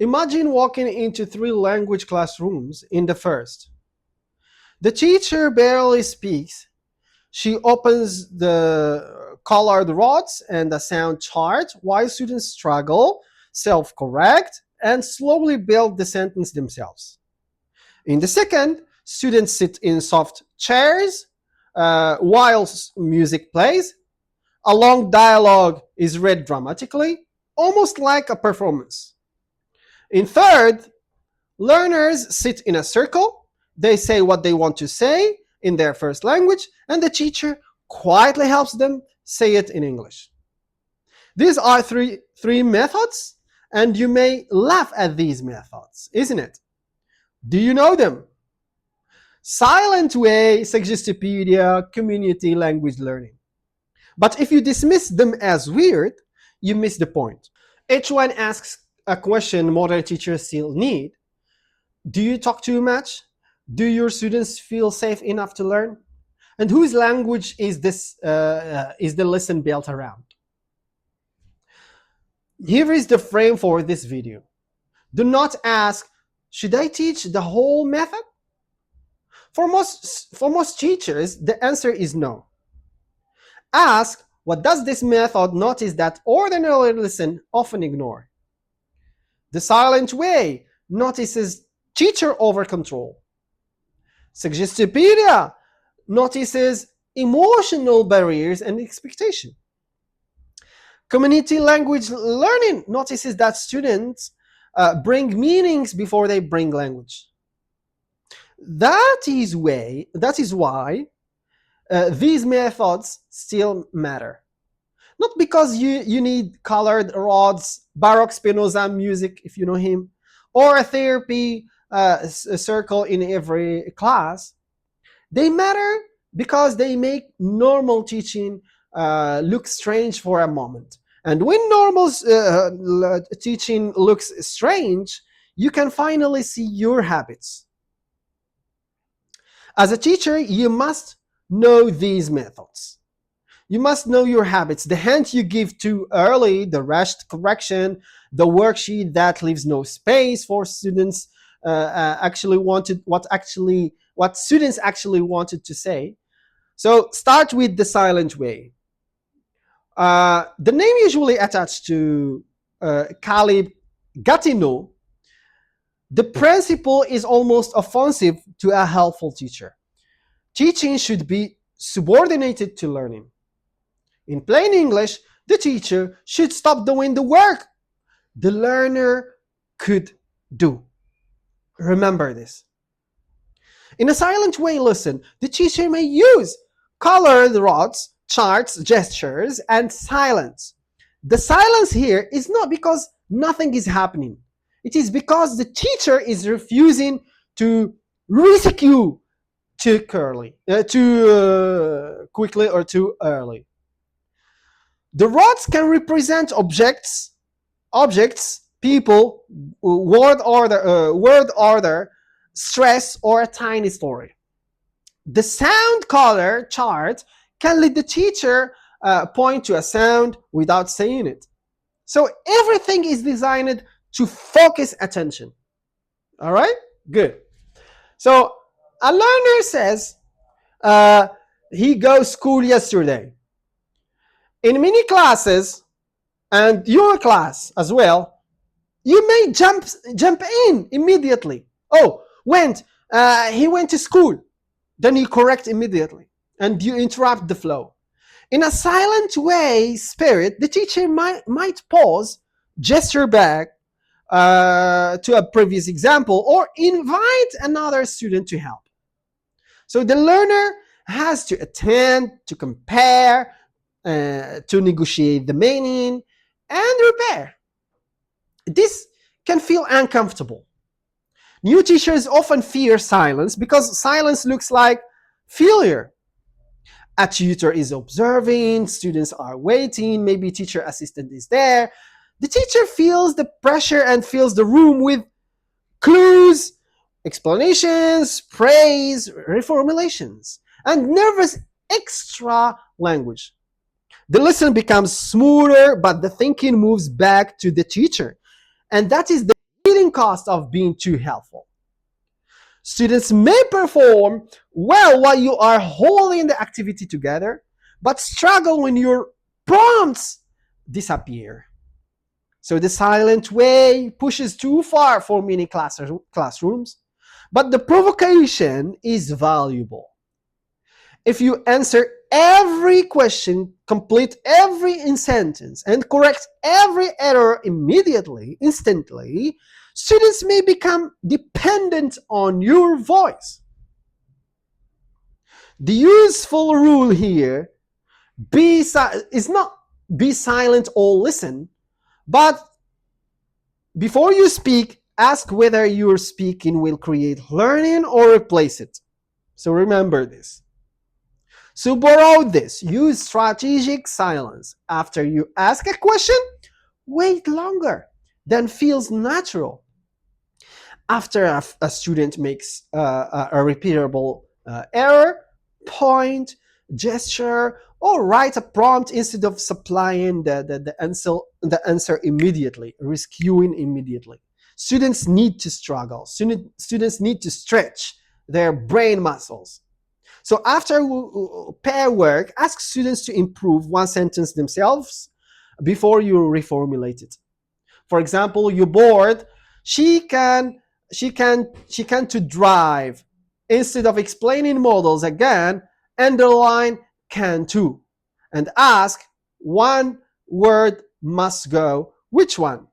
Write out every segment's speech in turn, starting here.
Imagine walking into three language classrooms in the first. The teacher barely speaks. She opens the colored rods and the sound chart while students struggle, self-correct, and slowly build the sentence themselves. In the second, students sit in soft chairs while music plays. A long dialogue is read dramatically, almost like a performance. In third, learners sit in a circle. They say what they want to say in their first language, and the teacher quietly helps them say it in English. These are three methods, and you may laugh at these methods, isn't it? Do you know them? Silent way, Suggestopedia, community language learning. But if you dismiss them as weird, you miss the point. Each one asks a question modern teachers still need. Do you talk too much? Do your students feel safe enough to learn? And whose language is the lesson built around? Here is the frame for this video. Do not ask, should I teach the whole method? For most teachers, the answer is no. Ask, what does this method notice that ordinary lesson often ignore? The silent way notices teacher over control. Suggestopedia notices emotional barriers and expectation. Community language learning notices that students bring meanings before they bring language. That is why these methods still matter. Not because you need colored rods, Baroque Spinoza music, if you know him, or a therapy circle in every class. They matter because they make normal teaching look strange for a moment. And when normal teaching looks strange, you can finally see your habits. As a teacher, you must know these methods. You must know your habits. The hint you give too early, the rushed correction, the worksheet that leaves no space for students what students actually wanted to say. So start with the silent way. The name usually attached to Caleb Gatineau, the principle is almost offensive to a helpful teacher. Teaching should be subordinated to learning. In plain English, the teacher should stop doing the work the learner could do. Remember this. In a silent way lesson, the teacher may use colored rods, charts, gestures, and silence. The silence here is not because nothing is happening. It is because the teacher is refusing to rescue too quickly or too early. The rods can represent objects, people, word order, stress, or a tiny story. The sound color chart can let the teacher point to a sound without saying it. So everything is designed to focus attention. All right? Good. So a learner says he goes school yesterday. In many classes, and your class as well, you may jump in immediately. Oh, he went to school. Then you correct immediately, and you interrupt the flow. In a silent way spirit, the teacher might pause, gesture back to a previous example, or invite another student to help. So the learner has to attend, to compare, to negotiate the meaning, and repair. This can feel uncomfortable. New teachers often fear silence because silence looks like failure. A tutor is observing, students are waiting, maybe teacher assistant is there. The teacher feels the pressure and fills the room with clues, explanations, praise, reformulations, and nervous extra language. The lesson becomes smoother, but the thinking moves back to the teacher. And that is the hidden cost of being too helpful. Students may perform well while you are holding the activity together, but struggle when your prompts disappear. So the silent way pushes too far for many classrooms, but the provocation is valuable. If you answer every question, complete every sentence, and correct every error immediately, instantly, students may become dependent on your voice. The useful rule here is not be silent or listen, but before you speak, ask whether your speaking will create learning or replace it. So remember this. So borrow this. Use strategic silence. After you ask a question, wait longer than feels natural. After a student makes a repeatable error, point, gesture, or write a prompt instead of supplying the answer immediately, rescuing immediately. Students need to struggle. Students need to stretch their brain muscles. So after pair work, ask students to improve one sentence themselves before you reformulate it. For example, you're bored. She can to drive. Instead of explaining models again, underline can to, and ask one word must go. Which one?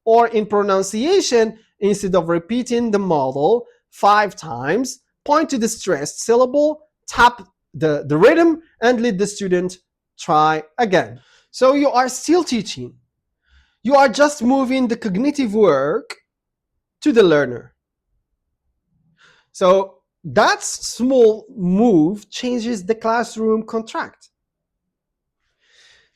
Or in pronunciation, instead of repeating the model 5 times, point to the stressed syllable, tap the rhythm, and let the student try again. So you are still teaching. You are just moving the cognitive work to the learner. So that small move changes the classroom contract.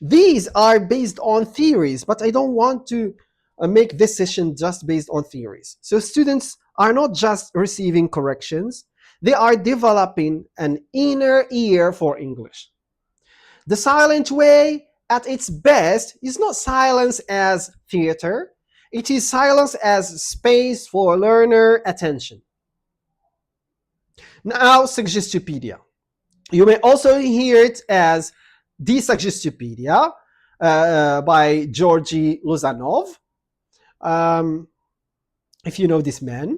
These are based on theories, but I don't want to make this session just based on theories. So students are not just receiving corrections, they are developing an inner ear for English. The silent way at its best is not silence as theater, it is silence as space for learner attention. Now, Suggestopedia. You may also hear it as the Suggestopedia by Georgy Luzanov. If you know this man,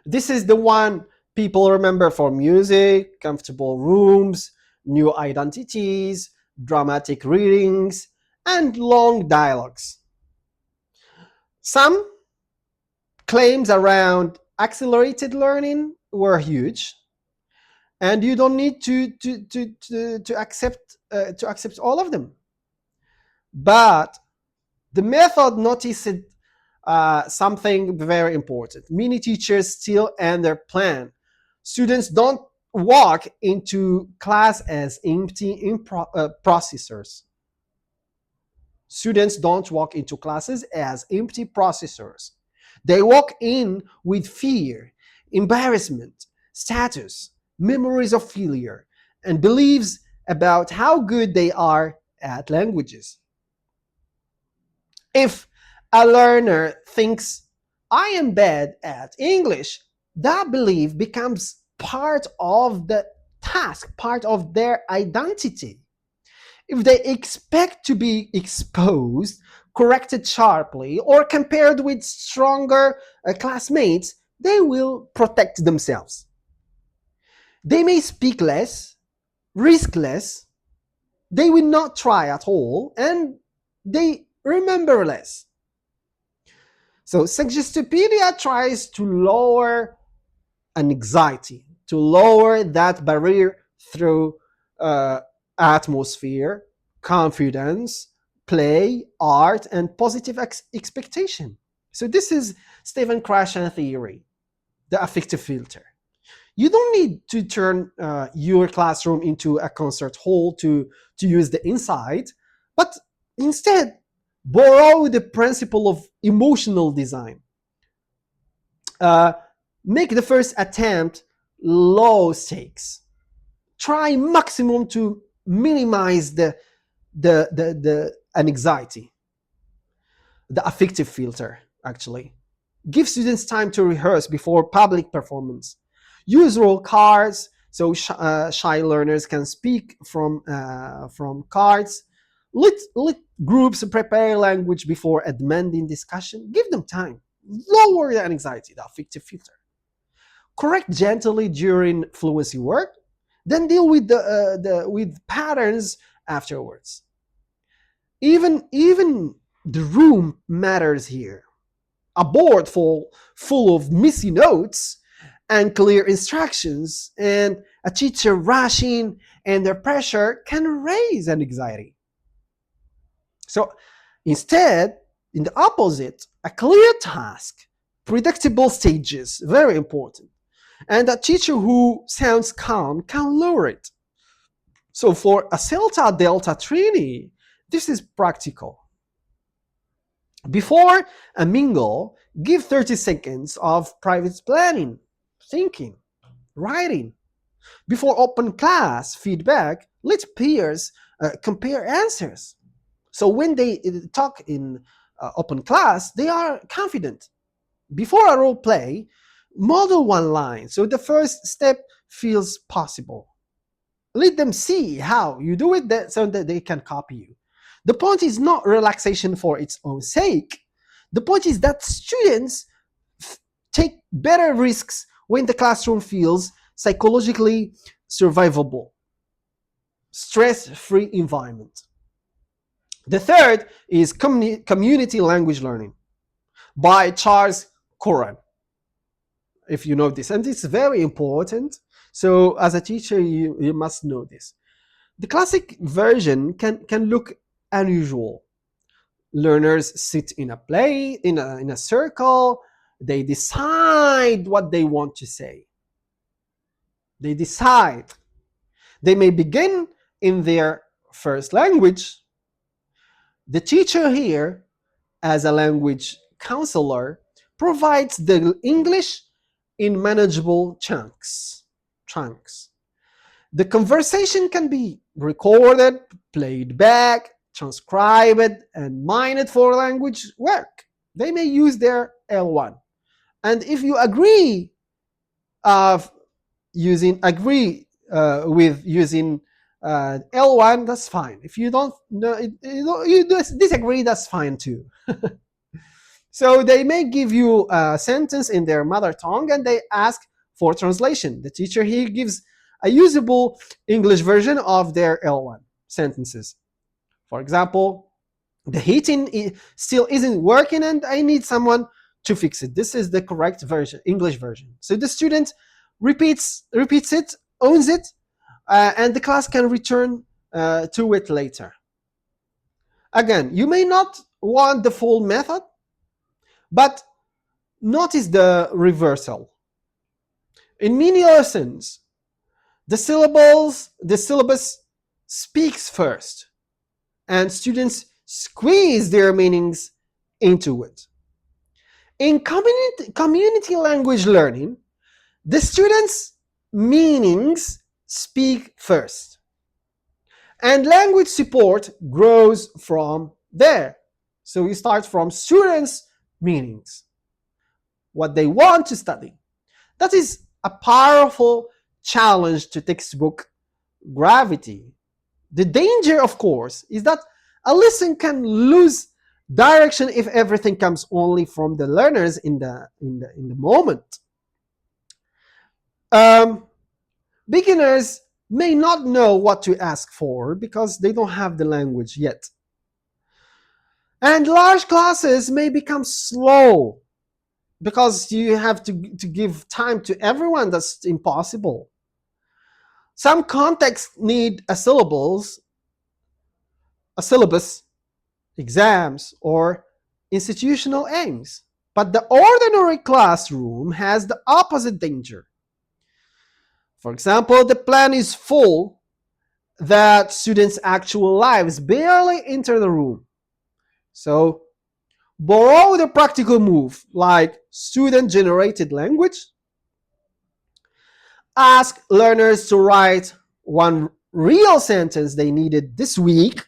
this is the one people remember for music, comfortable rooms, new identities, dramatic readings, and long dialogues. Some claims around accelerated learning were huge, and you don't need to accept all of them. But the method noticed something very important. Many teachers still end their plan. Students don't walk into class as empty processors. Students don't walk into classes as empty processors. They walk in with fear, embarrassment, status, memories of failure, and beliefs about how good they are at languages. If a learner thinks, I am bad at English, that belief becomes part of the task, part of their identity. If they expect to be exposed, corrected sharply, or compared with stronger classmates, they will protect themselves. They may speak less, risk less, they will not try at all, and they remember less. So Suggestopedia tries to lower an anxiety, to lower that barrier through atmosphere, confidence, play, art, and positive expectation. So this is Stephen Krashen theory, the affective filter. You don't need to turn your classroom into a concert hall to use the insight, but instead borrow the principle of emotional design. Make the first attempt low stakes. Try maximum to minimize the anxiety, the affective filter, actually. Give students time to rehearse before public performance. Use role cards so shy learners can speak from cards. Let groups prepare language before a demanding discussion. Give them time. Lower the anxiety, the affective filter. Correct gently during fluency work, then deal with with patterns afterwards. Even the room matters here. A board full of missing notes and clear instructions and a teacher rushing under pressure can raise an anxiety. So instead, in the opposite, a clear task, predictable stages, very important. And a teacher who sounds calm can lower it. So for a Delta Delta trainee, this is practical. Before a mingle, give 30 seconds of private planning, thinking, writing. Before open class feedback, let peers compare answers. So when they talk in open class, they are confident. Before a role play, model one line so the first step feels possible. Let them see how you do it so that they can copy you. The point is not relaxation for its own sake. The point is that students take better risks when the classroom feels psychologically survivable, stress-free environment. The third is community language learning by Charles Curran, if you know this. And it's very important. So as a teacher, you must know this. The classic version can look unusual. Learners sit in a in a circle. They decide what they want to say. They decide. They may begin in their first language. The teacher here, as a language counselor, provides the English in manageable chunks. The conversation can be recorded, played back, transcribed, and mined for language work. They may use their L1. And if you agree with using L1, that's fine. If you don't you disagree, that's fine too. So they may give you a sentence in their mother tongue and they ask for translation. The teacher here gives a usable English version of their L1 sentences. For example, the heating still isn't working and I need someone to fix it. This is the correct version, English version. So the student repeats it, owns it, and the class can return to it later. Again, you may not want the full method, but notice the reversal. In many lessons, the syllabus speaks first, and students squeeze their meanings into it. In community language learning, the students' meanings speak first, and language support grows from there. So we start from students' meanings, what they want to study. That is a powerful challenge to textbook gravity. The danger, of course, is that a lesson can lose direction if everything comes only from the learners in the moment. Beginners may not know what to ask for because they don't have the language yet. And large classes may become slow because you have to give time to everyone. That's impossible. Some contexts need a syllabus, exams, or institutional aims. But the ordinary classroom has the opposite danger. For example, the plan is full that students' actual lives barely enter the room. So borrow the practical move like student-generated language. Ask learners to write one real sentence they needed this week,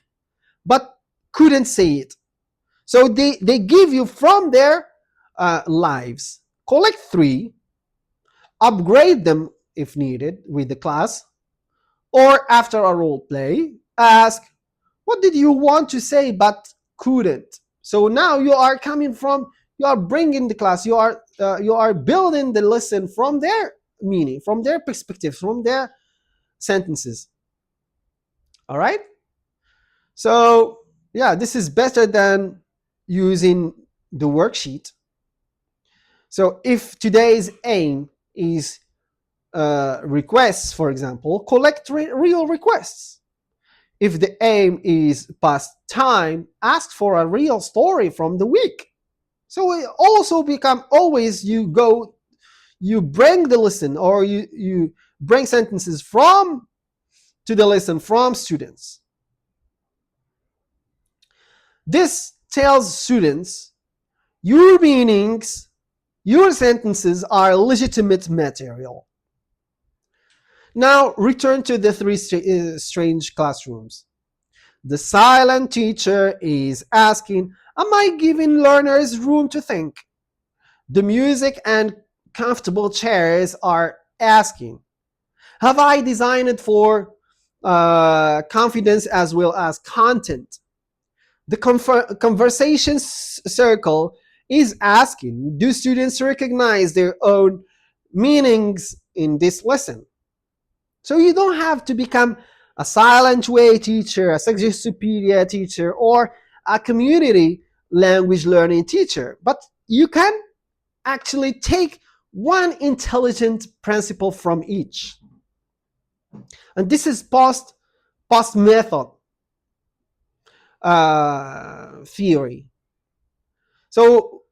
but couldn't say it. So they give you from there lives. Collect three, upgrade them if needed with the class, or after a role play, ask, what did you want to say but couldn't? So now you are coming from, you are bringing the class, you are building the lesson from their meaning, from their perspective, from their sentences. All right. So yeah, this is better than using the worksheet. So if today's aim is requests, for example, collect real requests. If the aim is past time, ask for a real story from the week. So it also become always you bring the lesson, or you bring sentences from to the lesson from students. This tells students your meanings, your sentences are legitimate material. Now return to the three strange classrooms. The silent teacher is asking, am I giving learners room to think? The music and comfortable chairs are asking, have I designed it for confidence as well as content? The conversation circle is asking, do students recognize their own meanings in this lesson? So you don't have to become a silent way teacher, a Suggestopedia teacher, or a community language learning teacher, but you can actually take one intelligent principle from each. And this is post method theory. So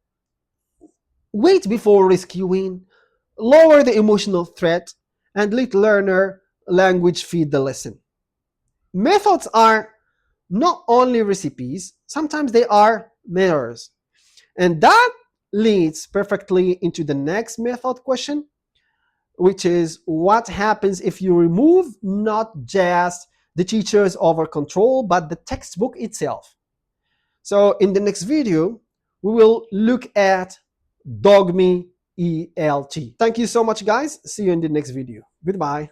wait before rescuing, lower the emotional threat, and let learner language feed the lesson. Methods are not only recipes, sometimes they are mirrors. And that leads perfectly into the next method question, which is what happens if you remove not just the teacher's over control, but the textbook itself. So in the next video, we will look at dogme ELT. Thank you so much, guys. See you in the next video. Goodbye.